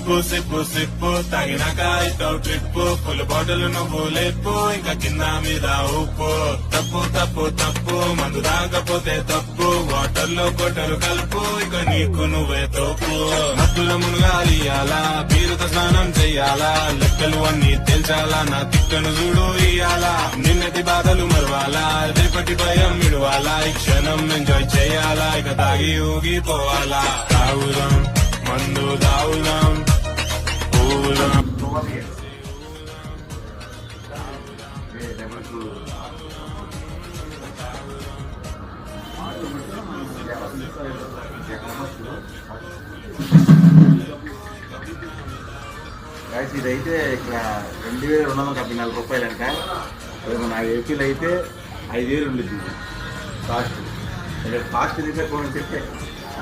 Sip sip sip తాగినాక ఇస్తావు trip full bottle నువ్వు లేపు ఇంకా కింద మీద ఉప్పు తప్పు తప్పు తప్పు మందు తాగపోతే తప్పు వాటర్ లో కొట్టరు కలుపు ఇక నీకు నువ్వే తోపు మత్తుల మునగాలి అలా బీరుతో స్నానం చెయ్యాలా లెక్కలు అన్ని తెల్చాలా నా తిక్కను చూడు ఇయ్యాలా నిన్నటి బాధలు మరవాలా రేపటి భయం విడవాలా ఈ క్షణం ఎంజాయ్ చేయాలా ఇక తాగి ఊగిపోవాలా తాగుదాం మందు తాగుదాం ఊగుదాం ఇదైతే ఇక్కడ 2240 రూపాయలు అంట. నా ఏపీలో అయితే 5000 ఉండేది కాస్ట్. కాస్ట్ దిగకపోవడం చెప్పే